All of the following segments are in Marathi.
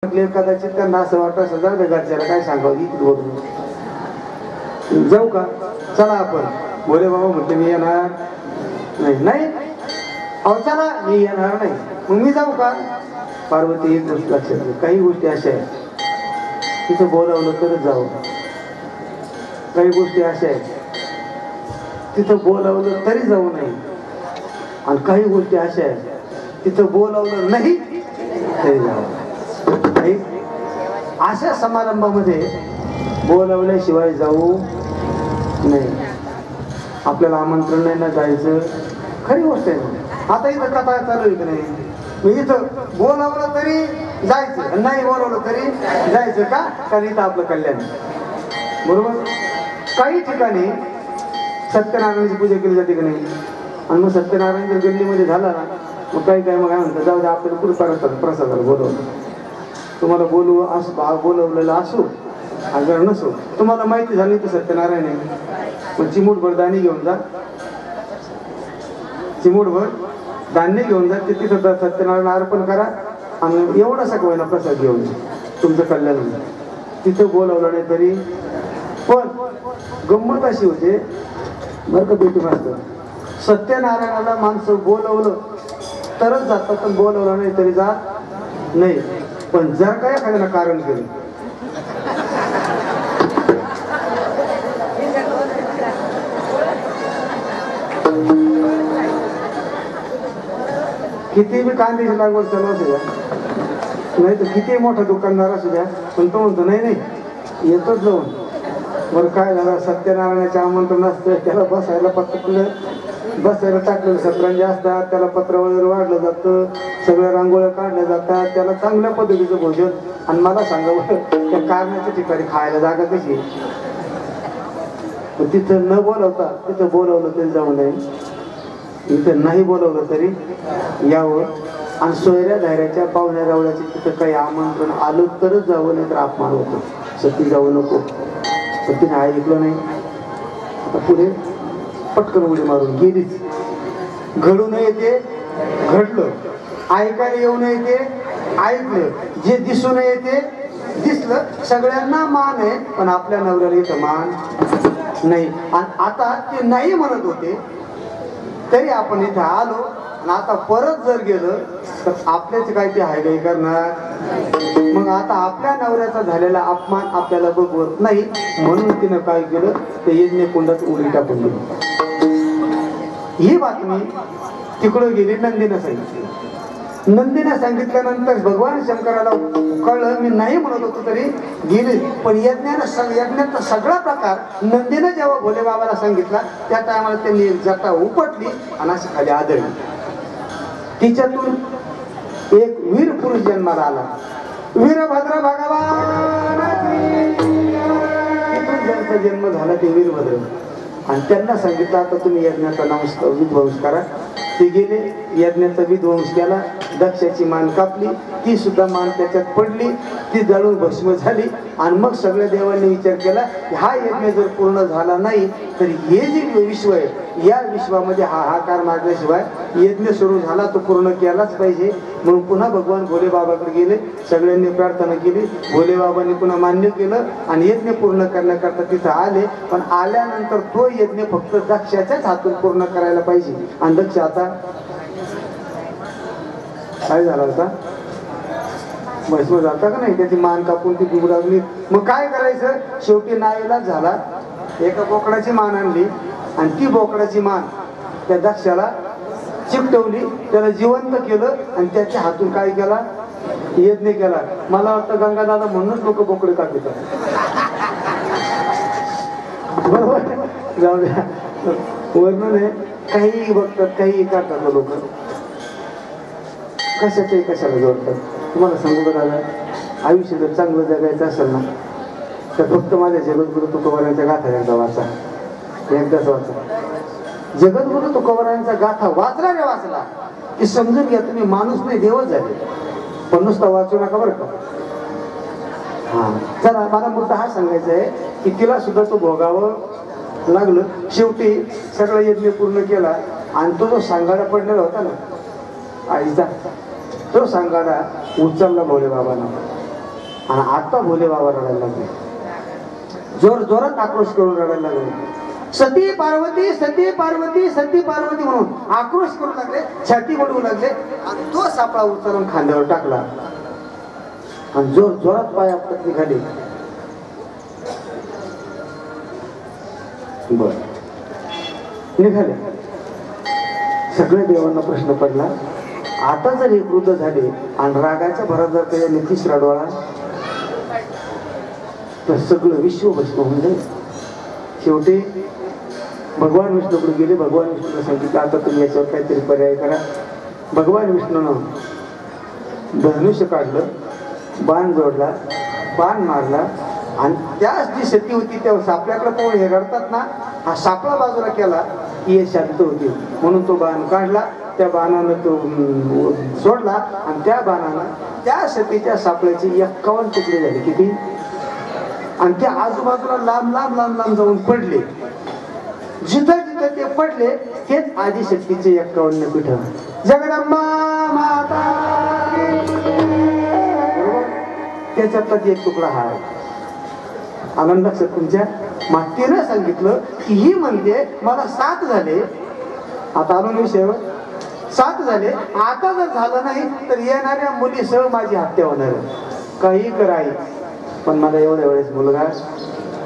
कदाचित त्यांना असं वाटत असं जाऊ दे घरच्याला काय सांगावं इथे बोलून जाऊ का चला आपण बोले बाबा म्हणते मी येणार नाही नाही अहो चला मी येणार नाही मग मी जाऊ का पार्वती एक गोष्ट लक्षात घे काही गोष्टी अशा आहेत तिथं बोलावलं तरच जाऊ काही गोष्टी अशा आहेत तिथं बोलावलं तरी जाऊ नये आणि काही गोष्टी अशा आहेत तिथं बोलावलं नाही तरी जाऊ अशा समारंभामध्ये बोलावल्याशिवाय जाऊ नये आपल्याला आमंत्रण नाही ना जायचं खरी गोष्ट आहे आता इथं कथा चालू आहे की नाही मी इथं बोलावलं तरी जायचं नाही बोलावलं तरी जायचं का कारण इथं आपलं कल्याण बरोबर काही ठिकाणी सत्यनारायणाची पूजा केली जाते की नाही आणि मग सत्यनारायण जर गल्लीमध्ये झाला ना मग काही काय मग काय म्हणतात जाऊ दे आपल्याला कुठे परत प्रसादाला बोलवलं तुम्हाला बोलवलेलं असो अगर नसो तुम्हाला माहिती झाली तर सत्यनारायण आहे मग चिमूटभर दाणे घेऊन जा चिमूटभर धान्य घेऊन जा ते तिथं सत्यनारायण अर्पण करा आणि एवढासा होईना प्रसाद घेऊन जा तुमचं कल्याण होईल तिथं बोलवलं नाही तरी पण गंमत अशी होते बरं का भेटू मास्तर सत्यनारायणाला माणसं बोलवलं तरच जातात पण बोलवलं नाही तरी जात नाही पण जर काय एखाद्याला कारण केलं किती बी कांद्याची लागवड चालू असू द्या नाही तर किती मोठा दुकानदार असू द्या पण तो म्हणतो नाही नाही येतोच जाऊन बरं काय झालं सत्यनारायणाचे आमंत्रण असतं त्याला बसायला बसायला टाकलेलं सतरंजी असतात त्याला पत्र वगैरे वाढलं जातं सगळ्या रांगोळ्या काढल्या जातात त्याला चांगल्या पद्धतीचं भोजन आणि मला सांगावं त्या कारणाच्या ठिकाणी खायला जागा कशी तिथं न बोलवता तिथं बोलवलं तरी जाऊ नये इथं नाही बोलवलं तरी यावं आणि सोयऱ्या धायऱ्याच्या पाहुण्या रावळ्याचे तिथं काही आमंत्रण आलं तरच जावं नाही तर अपमान होतो सती जाऊ नको सतीने ऐकलं नाही आता पुढे पटकन उडी मारून गेलीच घडू नये ते घडलं ऐकायला येऊ नये ते ऐकलं जे दिसू नये ते दिसलं सगळ्यांना मान आहे पण आपल्या नवऱ्याला इथं मान नाही आणि आता ते नाही म्हणत होते तरी आपण इथं आलो आणि आता परत जर गेलं तर आपल्याच काय ते हायगाई करणार मग आता आपल्या नवऱ्याचा झालेला अपमान आपल्याला बघवत नाही म्हणून तिनं काय केलं ते यज्ञ कुंडात उडी टाकून दिली ही बातमी तिकडं गेली नंदीनं सांगितली नंदीनं सांगितल्यानंतर भगवान शंकराला कळलं मी नाही म्हणत होतो तरी गेले पण यज्ञाचा सगळा प्रकार नंदीनं जेव्हा भोले बाबाला सांगितला त्या टायमाला त्यांनी जटा उपटली आणि अशी खाली आदळली तिच्यातून एक वीर पुरुष जन्माला आला वीरभद्र भगवान तिथून ज्यांचा जन्म झाला ते वीरभद्र आणि त्यांना सांगितलं आता तुम्ही यज्ञाचा विध्वंस करा ते गेले यज्ञाचा विध्वंस केला दक्षाची मान कापली ती सुद्धा मान त्याच्यात पडली ती जळून भस्म झाली आणि मग सगळ्या देवांनी विचार केला हा यज्ञ जर पूर्ण झाला नाही तर हे जे विश्व आहे या विश्वामध्ये हाहाकार मारल्याशिवाय यज्ञ सुरू झाला तो पूर्ण केलाच पाहिजे म्हणून पुन्हा भगवान भोले बाबाकडे गेले सगळ्यांनी प्रार्थना केली भोले बाबांनी पुन्हा मान्य केलं आणि यज्ञ पूर्ण करण्याकरता तिथं आले पण आल्यानंतर तो यज्ञ फक्त दक्षाच्याच हातून पूर्ण करायला पाहिजे आणि दक्ष आता काय झाला होता भस्म जाता का नाही त्याची मान कापून ती बिघडावली मग काय करायचं शेवटी नाईलाज झाला एका बोकडाची मान आणली आणि ती बोकडाची मान त्या दक्षाला चिकटवली त्याला जिवंत केलं आणि त्याच्या हातून काय केला यज्ञ केला मला वाटतं गंगादादा म्हणूनच लोक बोकडे कापतात बरोबर जाऊ द्या वर्णन आहे काही बघतात काही करतात लोक कशाचे कशाला जोडतात तुम्हाला सांगू का दादा आयुष्य जर चांगलं जगायचं असेल ना तर फक्त माझ्या जगद्गुरु तुकोबारायांच्या गाथा एकदा वाचा एकदाच वाचा जगद्गुरु तुकोबारायांचा गाथा वाचला रे वाचला की समजून घ्या तुम्ही माणूस नाही देवच झाले पण नुसता वाचू नका बरं का हा चला मला मुद्दा हा सांगायचा आहे की तिला सुद्धा तो भोगावं लागलं शेवटी सगळं यज्ञ पूर्ण केला आणि तो जो सांगाडा पडलेला होता ना आईचा तो सांगाडा उचलला भोले बाबांना आणि आता भोले बाबा रडायला लागले, जोर जोरात आक्रोश करून रडायला लागले. सती पार्वती सती पार्वती सती पार्वती म्हणून आक्रोश करू लागले, छाती बडवू लागले. आणि तो सापळा उचलून खांद्यावर टाकला आणि जोर जोरात पाय आपल्यात निघाले. बर निघाले. सगळ्या देवांना प्रश्न पडला, आता जर हे वृद्ध झाले आणि रागाच्या भरात जर त्याने तिसरा डोळा तर सगळं विश्व भस्म होऊन जाईल. शेवटी भगवान विष्णूकडे गेले. भगवान विष्णूला सांगितलं, आता तुम्ही याच्यावर काहीतरी पर्याय करा. भगवान विष्णूनं धनुष्य काढलं, बाण जोडला, बाण मारला आणि त्याच जी सती होती त्या सापळ्याकडे पाहून हे रडतात ना, हा सापळा बाजूला केला की हे शांत होती. म्हणून तो बाण काढला, त्या बाणानं तो सोडला आणि त्या बाणानं त्या सतीच्या सापळ्याचे 51 तुकडे झाले. किती? आणि ते आजूबाजूला लांब लांब लांब लांब जाऊन पडले. जिथं जिथं ते पडले हेच आदिशक्तीचे 51 पीठ. जगदंबा माता त्याच्यातलाच एक तुकडा हा आहे. आनंद लक्षात तुमच्या. मातेनं सांगितलं की ही म्हणते मला 7 झाले. आता आनंद विषय 7 झाले, आता जर झालं नाही तर येणाऱ्या मुलीसह माझी हत्या होणार आहे. काही कराय पण मला एवढ्या वेळेस मुलगा.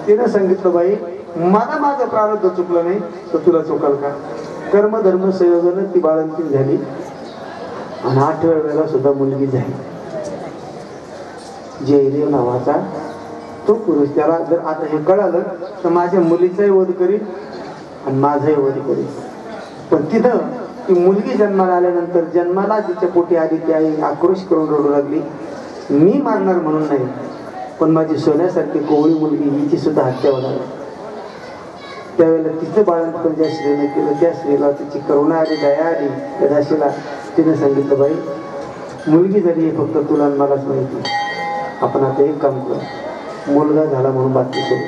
तिनं सांगितलं, बाई मला माझं प्रारब्ध चुकलं नाही तर तुला चुकल का? कर्मधर्म संयोगानं ती बाळंतीण झाली आणि 8व्या वेळेला सुद्धा मुलगी झाली. जयदेव नावाचा तो पुरुष. त्याला जर आता हे कळालं तर माझ्या मुलीचाही वध करील आणि माझाही वध करील. पण तिथं ती मुलगी जन्माला आल्यानंतर जन्माला तिच्या पोटी आली ती आई आक्रोश करून रडू लागली, मी मारणार म्हणून नाही, पण माझी सोन्यासारखी कोवळी मुलगी हिची सुद्धा हत्या होणार. त्यावेळेला तिचं बाळंतपण ज्या स्त्रीने केलं त्या स्त्रीला तिची करुणा आली, दया आली. त्या दाशीला तिने सांगितलं, बाई मुलगी झाली हे फक्त तुला मलाच माहिती. आपण आता एक काम करू, मुलगा झाला म्हणून बातमी सोडून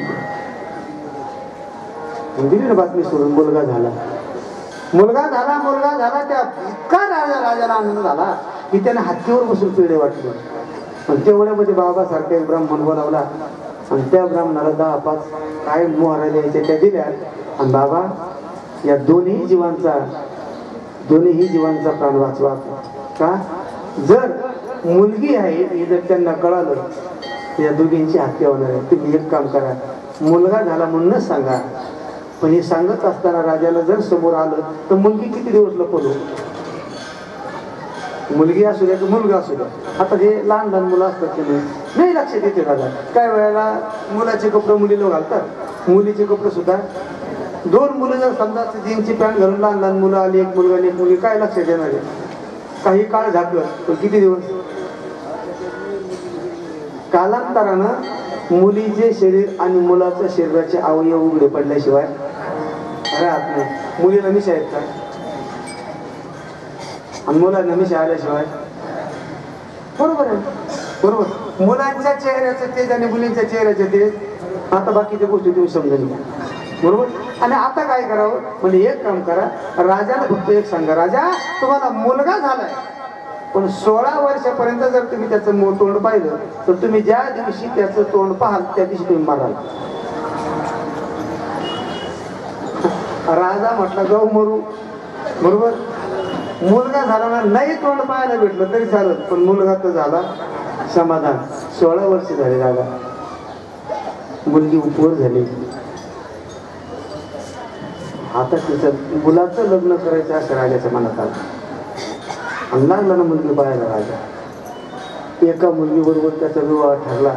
दिली ना. बातमी सोडून मुलगा झाला, मुलगा झाला, मुलगा झाला. त्या इतका राजाला आनंद झाला की त्याने हत्तीवर बसून पेढे वाटले. आणि तेवढ्यामध्ये बाबासारखा एक ब्राह्मण बोलावला आणि त्या ब्राह्मणाला 10-5 काय मोहरा द्यायच्या त्या दिल्या. आणि बाबा या दोन्ही जीवांचा प्राण वाचवा. का? जर मुलगी आहे हे जर त्यांना कळालं या दोघींची हत्या होणार आहे. तुम्ही एक काम करा, मुलगा झाला म्हणूनच सांगा. पण हे सांगत असताना राजाला जर समोर आलं तर मुलगी किती दिवस लपवलो. मुलगी असू द्या की मुलगा असू द्या. आता जे लहान लहान मुलं असतात ते नाही लक्ष देते राजा. काय वेळेला मुलाचे कपडे मुलीला घालतात, मुलीचे कपडे सुद्धा. 2 मुलं जर समजा जीन्सची पॅन्ट घालून लहान लहान मुलं आली, एक मुलगा आणि एक मुलगी, काय लक्ष देणार आहे? काही काळ झाकलं पण किती दिवस. कालांतरानं मुलीचे शरीर आणि मुलाच्या शरीराचे अवयव उघडे पडल्याशिवाय राहत नाही. मुलीला मिशा आहेत का? आणि मुलांना मिशा आल्याशिवाय बरोबर आहे. बरोबर. मुलांच्या चेहऱ्याचं तेज आणि मुलींच्या चेहऱ्याचं तेज. आता बाकीच्या गोष्टी तुम्ही समजून घ्या. बरोबर. आणि आता काय करावं म्हणजे एक काम करा, राजाला फक्त एक सांगा, राजा तुम्हाला मुलगा झालाय पण 16 वर्षापर्यंत जर तुम्ही त्याचं तोंड पाहिलं तर तुम्ही ज्या दिवशी त्याचं तोंड पाहाल त्या दिवशी तुम्ही माराल. राजा म्हटला जाऊ मरू. बरोबर. मुलगा झाला ना, नाही तोंड पाहायला भेटलं तरी चालत पण मुलगा तर झाला, समाधान. 16 वर्ष झाले राजा. मुलगी उपवर झाली. आता तिचं मुलाचं लग्न करायचं असं राजाच्या मनात आलं. लागला ना मुलगी पाहायला राजा. एका मुलगीबरोबर त्याचा विवाह ठरला.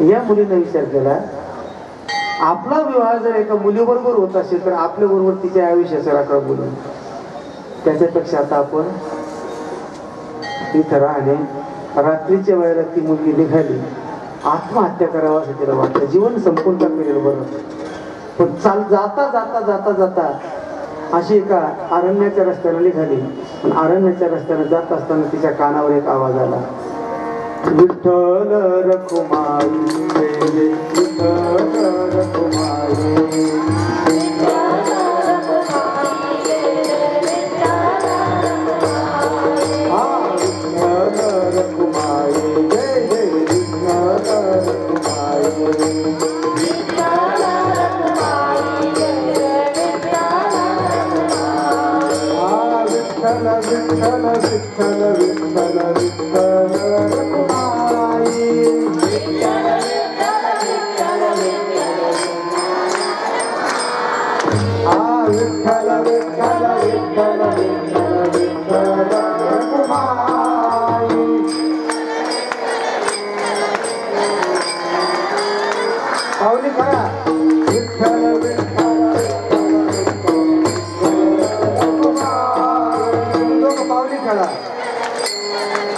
या मुलीने विचार केला, आपला विवाह जर एका मुलीबरोबर होत असेल तर आपल्या बरोबर तिच्या आयुष्याचा राखा बोलून त्याच्यापेक्षा आता आपण इथं राहणे. रात्रीच्या वेळेला ती मुलगी निघाली, आत्महत्या करावं असं तिला वाटतं, जीवन संपून टाकलेलं बरं. पण जाता जाता जाता जाता अशी एका अरण्याच्या रस्त्याला निघाली. पण अरण्याच्या रस्त्याने जात असताना तिच्या कानावर एक आवाज आला, विठ्ठल रखुमाई, विठ्ठल रखुमाई. हा विठ्ठल रखुमाई, जय जय विठ्ठल सावली करा विठ्ठल विठ्ठल पावली करा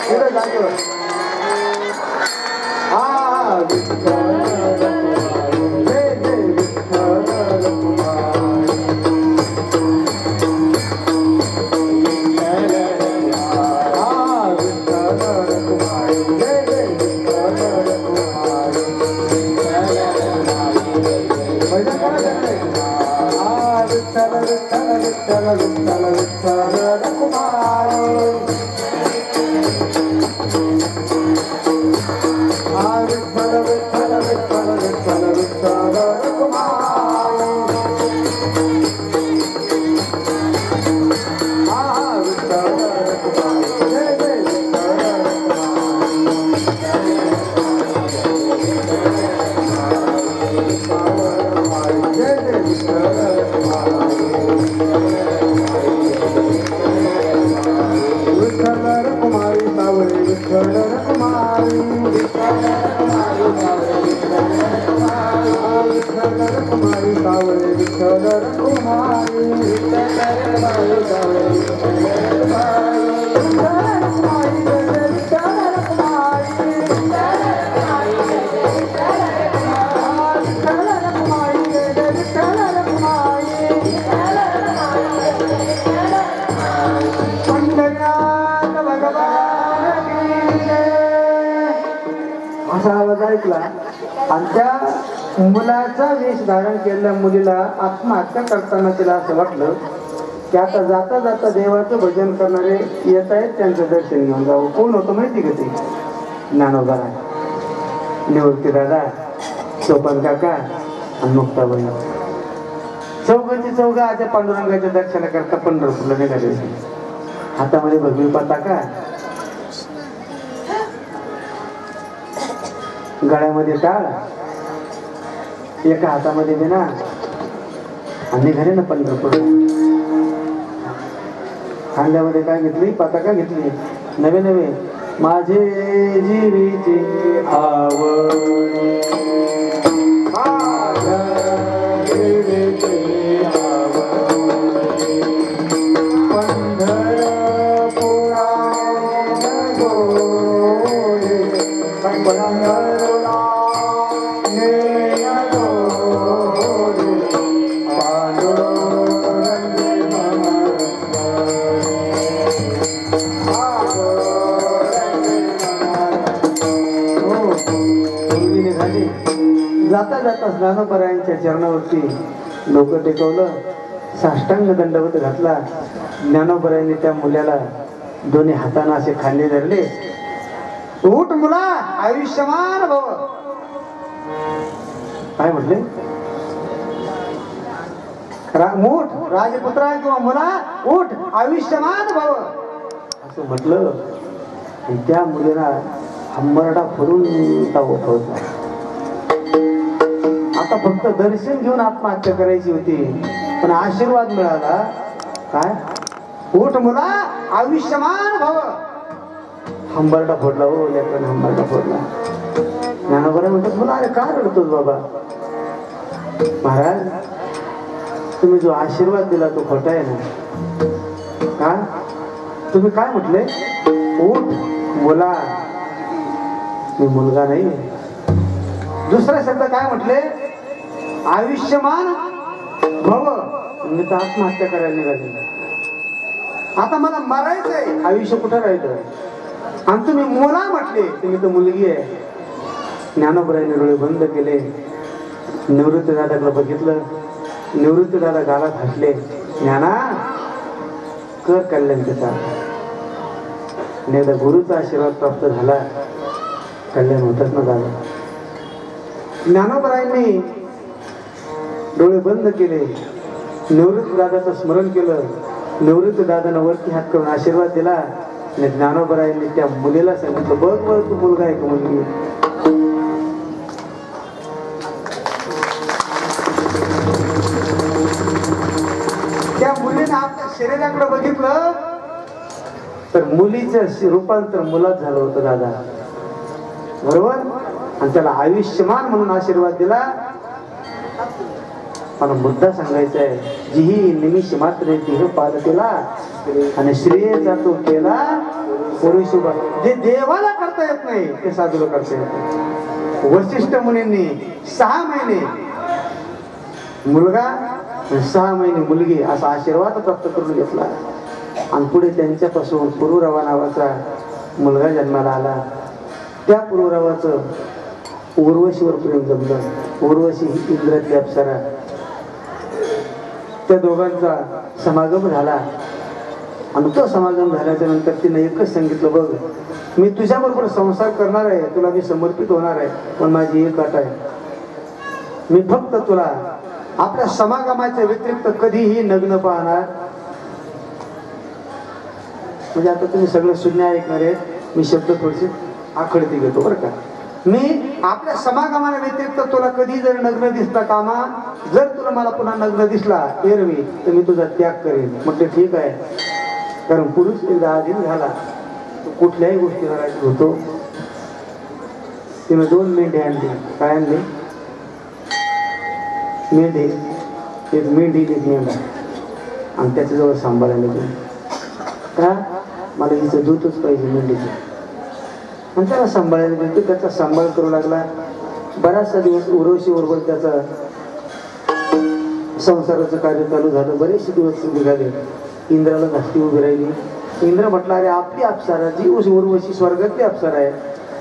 पुढे जागेवर हा विठ्ठल जय जय विठ्ठल असा आवाज ऐकला आणि त्या मुलाचा वेश धारण केलेल्या मुलीला आत्महत्या करताना तिला असं वाटलं की आता जाता जाता देवाचं भजन करणारे येत आहेत, त्यांचं दर्शन घेऊन जावं. कोण होतं माहिती का ते? ज्ञानोबा, निवृत्ती दादा, सोपन काका आणि मुक्ताबाई. चौघांची चौघा आता पांडुरंगाच्या दर्शनाकरता पंढरपूरला निघाले. हातामध्ये भगवी पताका, गळ्यामध्ये टाळ, एका हातामध्ये विना आणि घरी ना पंढरपूर. खांद्यामध्ये काय घेतली? पताका घेतली. नवे नवे माझे जीवीची आवड, जाता जाता ज्ञानोबरायांच्या चरणावरती डोकं टेकवलं, साष्टांग दंडवत घातला. ज्ञानोबरायांनी त्या मुलाला दोन्ही हाताने असे खांदे धरले. उठ मुला, आयुष्यमान भव. काय म्हटले? उठ राजपुत्रा किंवा मुला, उठ आयुष्यमान भव असं म्हटलं. त्या मुलीला हंबरडा फुरून उठवला. आता फक्त दर्शन घेऊन आत्महत्या करायची होती, पण आशीर्वाद मिळाला. काय? उठ मुला, आयुष्यमान भव. हंबरडा फोडला. हो लेकराने हंबरडा फोडला. ज्ञानोबा म्हणतात, मुला अरे का रडतोस बाबा? महाराज, तुम्ही जो आशीर्वाद दिला तो खोटा आहे ना. का? तुम्ही काय म्हटले? उठ मुला. मी मुलगा नाही. दुसरा शब्द काय म्हटले? आयुष्यमान भव. मी तर आत्महत्या करायला निघाली. आता मला मरायचंय, आयुष्य कुठं राहिलं? आणि तुम्ही मुला म्हटले, तुम्ही तर मुलगी आहे. ज्ञानोबरायांनी डोळे बंद केले. निवृत्ती दादाकडे बघितलं. निवृत्ती दादा गालात हसले. ज्ञाना, कर कल्याण त्याचा. आणि एकदा गुरुचा आशीर्वाद प्राप्त झाला, कल्याण होतच ना झालं. ज्ञानोबरायांनी डोळे बंद केले. निवृत्ती दादाचं स्मरण केलं. निवृत्ती दादानं वरती हात करून आशीर्वाद दिला. आणि ज्ञानोबरायांनी त्या मुलीला सांगितलं, बघ बघ तू मुलगा आहे का मुलगी? त्या मुलीने आपल्या शरीराकडे बघितलं तर मुलीचं रूपांतर मुलात झालं होतं दादा. बरोबर? आणि त्याला आयुष्यमान म्हणून आशीर्वाद दिला. मला मुद्दा सांगायचा आहे, जी ही निमिष मात्र देह पालतेला आणि श्रेय जातो केला पुरुष. जे देवाला करता येत नाही ते साधूला करता येत. वशिष्ठ मुनींनी 6 महिने मुलगा 6 महिने मुलगी असा आशीर्वाद प्राप्त करून घेतला. आणि पुढे त्यांच्यापासून पुरुरवा नावाचा मुलगा जन्माला आला. त्या पुरुरवाचं उर्वशीवर प्रेम जमलं. उर्वशी ही इंद्रातली अप्सरा. त्या दोघांचा समागम झाला. आणि तो समागम झाल्याच्या नंतर तिने एकच सांगितलं, बघ मी तुझ्याबरोबर संसार करणार आहे, तुला मी समर्पित होणार आहे, पण माझी एक अट आहे, मी फक्त तुला आपल्या समागमाच्या व्यतिरिक्त कधीही नग्न पाहणार. म्हणजे आता तुम्ही सगळं शून्य ऐकणार आहे, मी शब्द थोडेसे आखडती घेतो बरं का. मी आपल्या समागमाला व्यतिरिक्त तुला कधी जर नग्न दिसता कामा, जर तुला मला पुन्हा नग्न दिसला एरवी तर मी तुझा त्याग करेन. म्हटलं ठीक आहे, कारण पुरुष एकदा अधीन झाला तो कुठल्याही गोष्टीला राजी होतो. तिने 2 मेंढे आणले. काय आणले? मेंढे. एक मेंढी एक मेंढा आणि त्याच्याजवळ सांभाळायला गेले. का? मला हिचं दूधच पाहिजे मेंढीचं. आणि त्याला सांभाळायला गेलो. त्याचा सांभाळ करू लागला. बराचसा दिवस उर्वशी बरोबर त्याचा संसाराचं कार्य चालू झालं. बरेचसे दिवस निघाले. इंद्राला धास्ती उभी राहिली. इंद्र म्हटला, अरे आपली अप्सरा जी उर्वशी स्वर्गातली अप्सरा आहे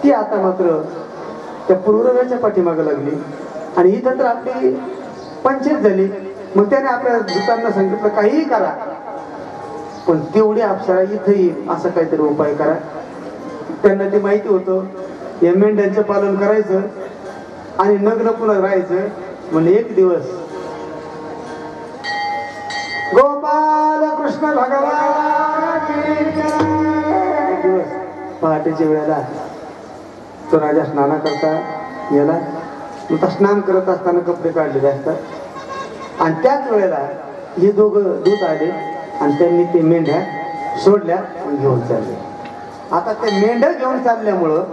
ती आता मात्र त्या पुरुरव्याच्या पाठीमागे लागली आणि इथं तर आपली पंचायत झाली. मग त्याने आपल्या दूतांना सांगितलं, काहीही करा पण तेवढी अप्सरा इथं येईल असा काहीतरी उपाय करा. त्यांना ते माहिती होतं, या मेंढ्यांचं पालन करायचं आणि नग्न पुन्हा राहायचं. म्हणजे एक दिवस गोपाल कृष्ण भगवान दिवस पहाटेच्या वेळेला तो राजा स्नाना करता गेला. नुसता स्नान करत असताना कपडे काढलेले असतात आणि त्याच वेळेला हे दोघं दूत आले आणि त्यांनी ते मेंढ्या सोडल्या आणि घेऊन चालले. आता ते मेंढ्या घेऊन चालल्यामुळं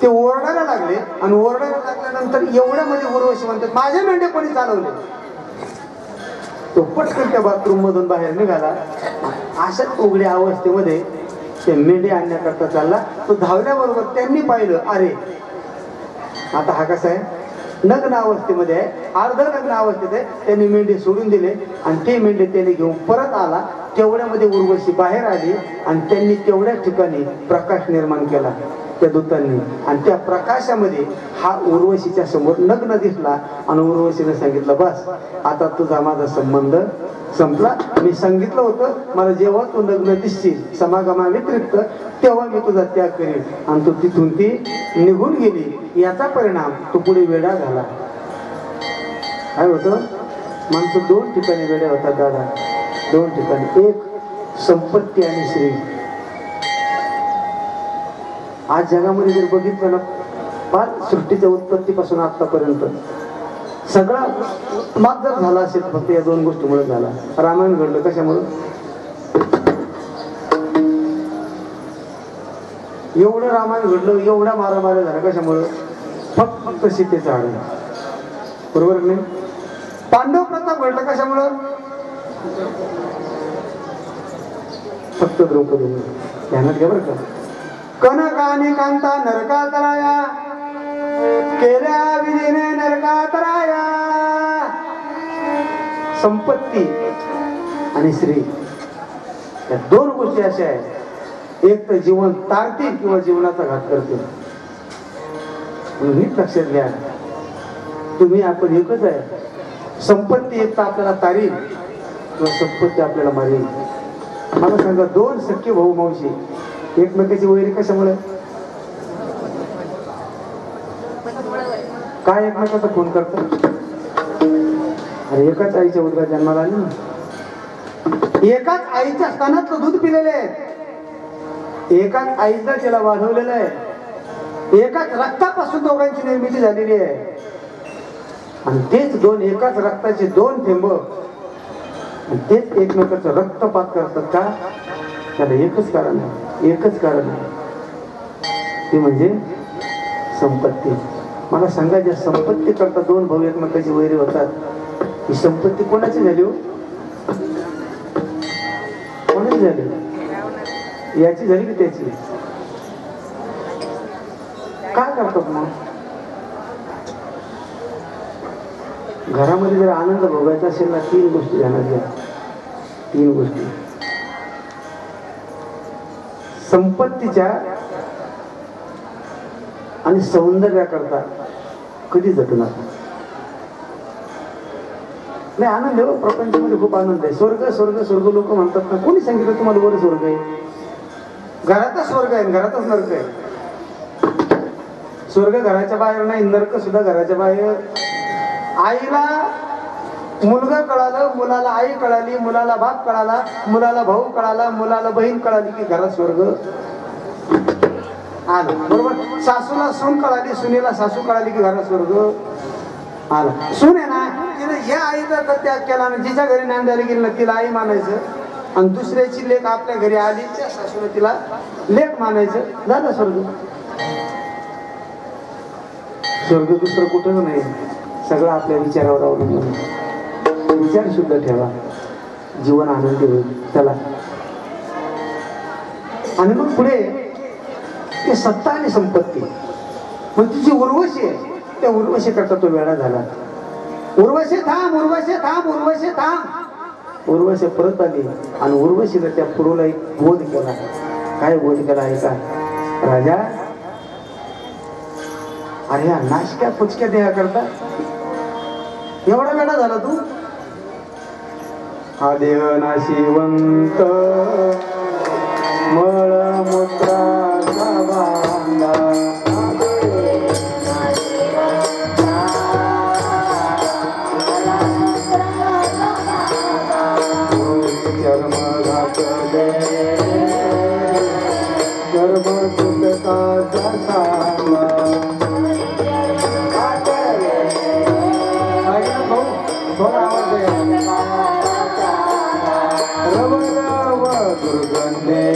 ते ओरडायला लागले आणि ओरडायला लागल्यानंतर एवढ्यामध्ये उर्वशी म्हणतात, माझे मेंढे कोणी चालवले. तो पटकन त्या बाथरूम मधून बाहेर निघाला. अशाच उघड्या अवस्थेमध्ये ते मेंढे आणण्याकरता चालला. तो धावल्याबरोबर त्यांनी पाहिलं, अरे आता हा कसा आहे, नग्न अवस्थेमध्ये आहे, अर्ध नग्न अवस्थेत आहे. त्यांनी मेंढे सोडून दिले आणि ते मेंढे त्याने घेऊन परत आला. तेवढ्यामध्ये उर्वशी बाहेर आली आणि त्यांनी तेवढ्या ठिकाणी प्रकाश निर्माण केला त्या दूतांनी. आणि त्या प्रकाशामध्ये हा उर्वशीच्या समोर नग्न दिसला आणि उर्वशीने सांगितलं, बस आता तुझा माझा संबंध संपला. मी सांगितलं होतं मला जेव्हा तू नग्न दिसशील समागमा व्यतिरिक्त तेव्हा मी तुझा त्याग करेन. आणि तू तिथून ती निघून गेली. याचा परिणाम तो पुढे वेडा झाला. काय होतं, माणसं 2 ठिकाणी वेड्या होतात दादा, 2 ठिकाणी. एक संपत्ती आणि श्री. आज जगामध्ये जर बघितलं ना, फार सृष्टीच्या उत्पत्तीपासून आतापर्यंत सगळा उत्माद जर झाला असेल फक्त या 2 गोष्टीमुळे झाला. रामायण घडलं कशामुळे? एवढं रामायण घडलं, एवढ्या मारामाऱ्या झाल्या कशामुळे? फक्त सीतेचं हरण. बरोबर नाही? पांडव प्रताप घडलं कशामुळं? फक्त द्रौपदीमुळे. ध्यानात घ्या बरं का. कनकानी कांता नरकातराया केल्या विधीने नरकातराया. संपत्ती आणि श्री या 2 गोष्टी अशा आहेत, एक तर जीवन तारतील किंवा जीवनाचा घात करतील. नीट लक्षात घ्या, तुम्ही आपण एकच आहे. संपत्ती एक तर आपल्याला तारील किंवा संपत्ती आपल्याला मारेल. मला सांगा, 2 सख्खे भाऊ मावशी एकमेकाची वैरी कशामुळे? काय एकमेकाचा फोन करतात? अरे एकाच आईच्या उदरात जन्माला आली ना, एकाच आईच्या स्तनातलं दूध पिलेले आहेत, एकाच आईचा त्याला वाढवलेलं आहे, एकाच रक्तापासून दोघांची निर्मिती झालेली आहे. आणि तेच 2 एकाच रक्ताचे 2 थेंब तेच एकमेकाचं रक्तपात करतात का? त्याला एकच कारण आहे, एकच कारण आहे, ते म्हणजे संपत्ती. मला सांगा, ज्या संपत्ती करता दोन भाऊ एकमेकाची वैरी होतात, ही संपत्ती कोणाची झाली हो? कोणाची झाली? याची झाली की त्याची? काय करतात मग? घरामध्ये जर आनंद भोगायचा असेल ना, 3 गोष्टी ध्यानात घ्या. 3 गोष्टी. संपत्तीच्या आणि सौंदर्याकरता कधी झटणार नाही. आनंद आहे, प्रपंचामध्ये खूप आनंद आहे. स्वर्ग स्वर्ग स्वर्ग लोक म्हणतात ना, कोणी सांगितलं तुम्हाला वर स्वर्ग आहे? घरातच स्वर्ग आहे, घरातच नरक आहे. स्वर्ग घराच्या बाहेर नाही, नरक सुद्धा घराच्या बाहेर. आईला मुलगा कळालं, मुलाला आई कळाली, मुलाला बाप कळाला, मुलाला भाऊ कळाला, मुलाला बहीण कळाली की घरात स्वर्ग आला. बरोबर. सासूला सून कळाली, सुनेला सासू कळाली की घरात स्वर्ग आला. सून आहे ना, तिने या आईचा तर त्याग केला ना, जिच्या घरी नांदायला गेली ना तिला आई मानायचं, आणि दुसऱ्याची लेक आपल्या घरी आली त्या सासूने तिला लेक मानायचं, झालं स्वर्ग. स्वर्ग दुसरं कुठं नाही, सगळं आपल्या विचारावर अवलंबून. विचार शुद्ध ठेवा, जीवन आनंदी होईल. चला. आणि मग पुढे ते सत्ता आणि संपत्ती, मग तुझी उर्वशी आहे, त्या उर्वशी करता तो वेळा झाला. उर्वशी थांब, उर्वशी थांब, उर्वशी थांब. उर्वशी परत आली आणि उर्वशीला त्या पुरुला एक बोध केला. काय बोध केला आहे का? राजा, अरे हा नाशक्या पुचक्या देहा करता एवढा वेळा झाला तू? हा देह नाशिवंत मळमूत्राचा बांधा, चर्म घातले गर्भ तुटकाचा साला. थोडा आवाज रव रव दुर्गंधे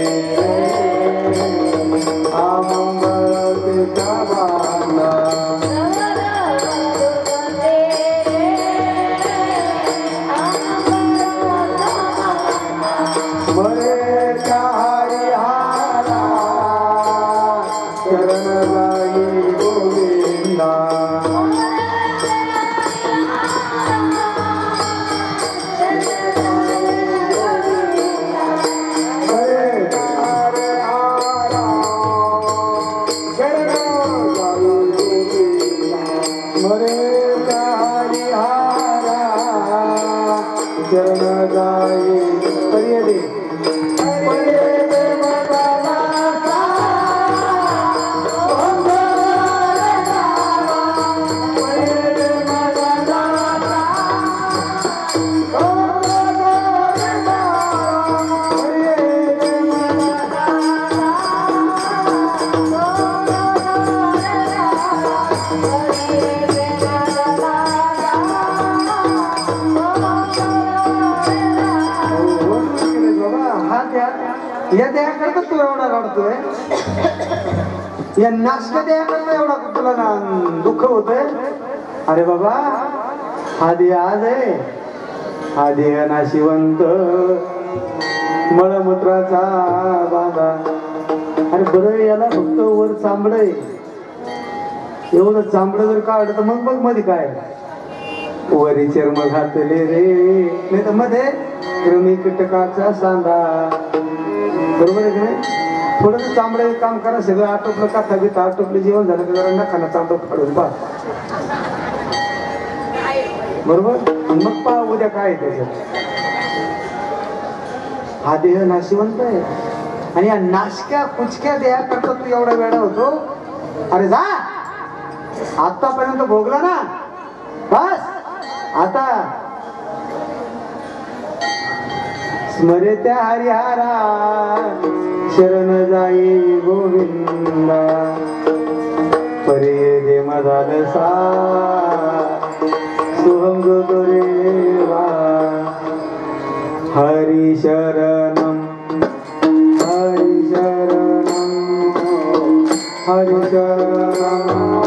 अमंगळतेचा बांधा. मरे चारी हारा चरण लाई गोविंदा. चरण जाई पर्यदे या देहा करता तू एवढा रडतोय, या नाशका देहा करता एवढा तुला दुःख होतंय. अरे बाबा, हा देह आज आहे, हा देह नाशिवंत मळमूत्राचा बांधा. अरे बरं, याला फक्त वर चांबड आहे, एवढं चांबड जर काढलं तर मग मध्ये काय? वरी चर्म घातले रे, नाही तर मध्ये कृमी कीटकाचा सांधा. बरोबर आहे की नाही? थोडंसं चांबडे काम करा, सगळं आटोपलं, काथा बिथा आटोपलं, जेवण झालं की जरा नखाना चांबड काढून पहा. बरोबर. मग पहा उद्या काय त्याच्यात. हा देह नाशिवंत आहे आणि या नाशक्या कुचक्या देहा करता तू एवढा वेळा होतो. अरे जा, आतापर्यंत भोगला ना, बस आता स्मरे त्या हरिहरा शरण जाई गोविंदा. परे दे मदालसा सुहंग देवा. हरि शरणम हरि शरणम हरि शरणम.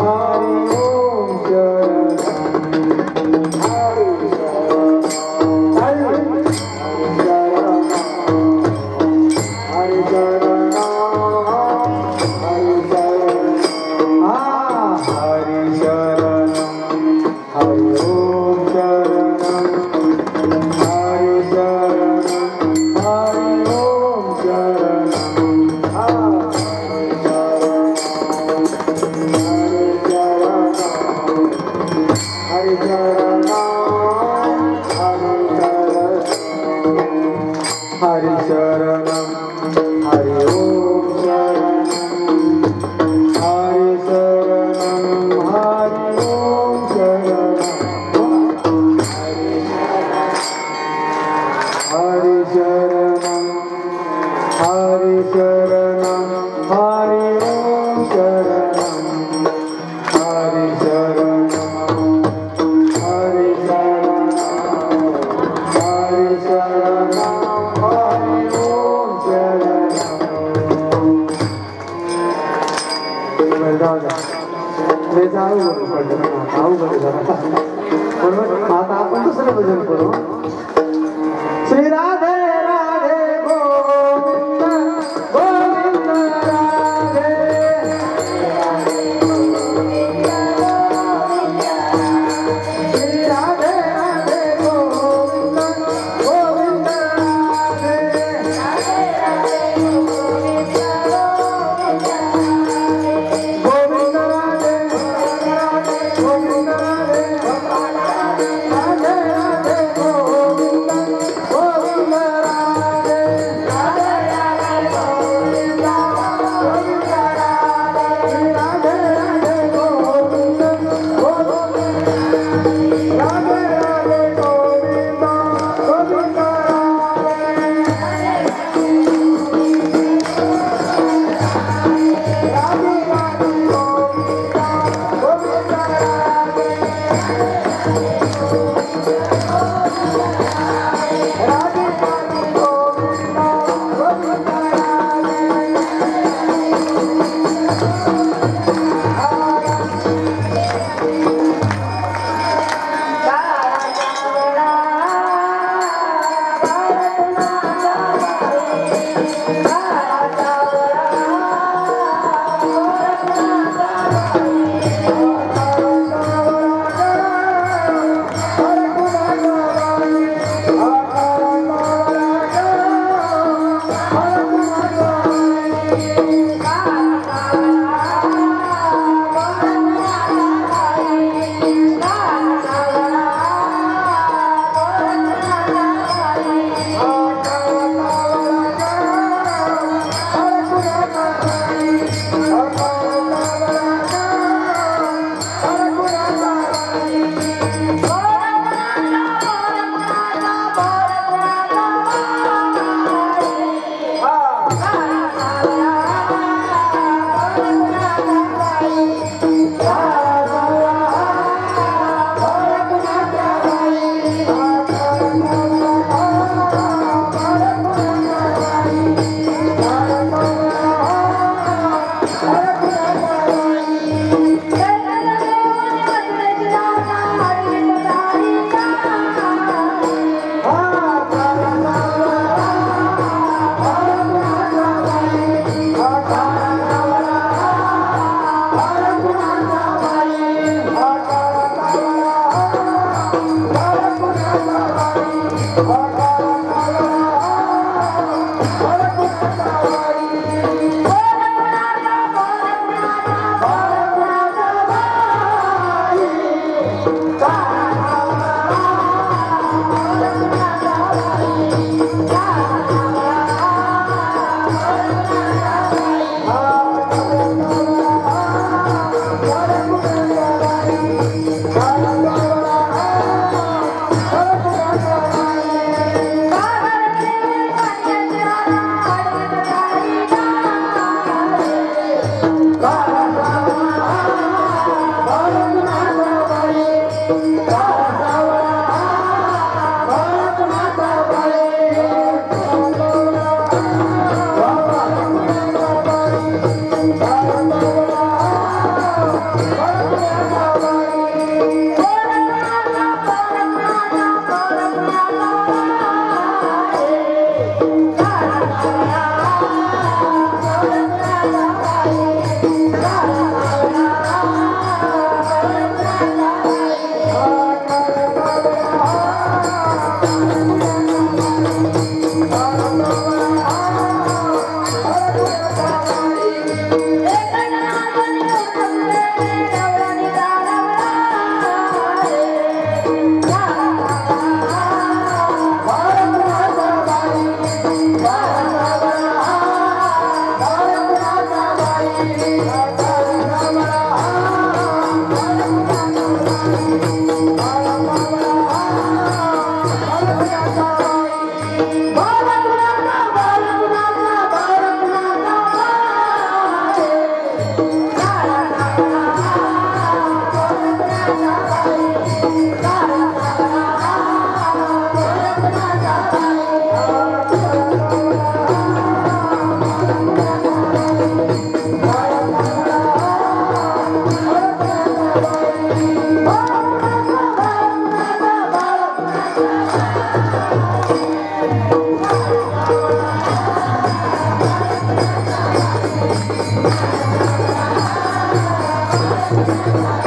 आता आपण दुसरं भजन करू. श्री राधे राधे गोविंद गोविंद राधे श्री राधे राधे गोविंद गोविंद राधे गोविंद राधे गोविंद राधे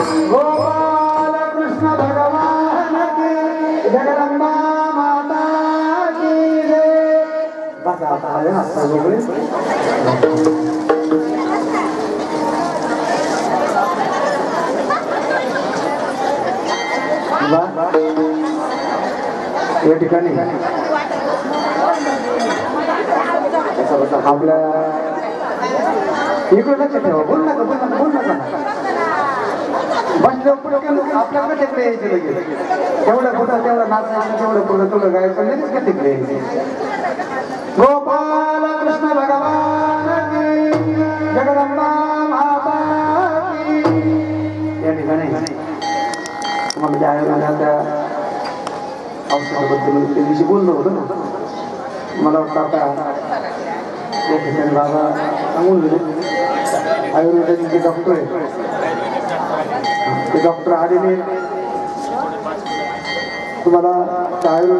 गोपाल कृष्ण भगवान की जगदंबा माता की जय. बस आता आहे ना सगळे. या ठिकाणी आपल्या इकडे लक्ष ठेवा. बोल नका बोल नका बोल नका. बसल्यावर पुढे आपल्याकडे तिकडे यायचे लगेच. तेवढं पुढं तेवढं नाचायचं तेवढं पुढं तेवढं गायचं लगेच का तिकडे यायचे. गोपाल कृष्ण भगवान की जगदंबा माता की. या ठिकाणी तुम्हाला ज्या आयोजनाच्या औषधाबद्दल त्या दिवशी बोललो होतो ना. मला वाटतं आता या ठिकाणी बाबा सांगून गेले. आयुर्वेदाचे जे डॉक्टर आहे ते डॉक्टर आलेले तुम्हाला आयुर्वेद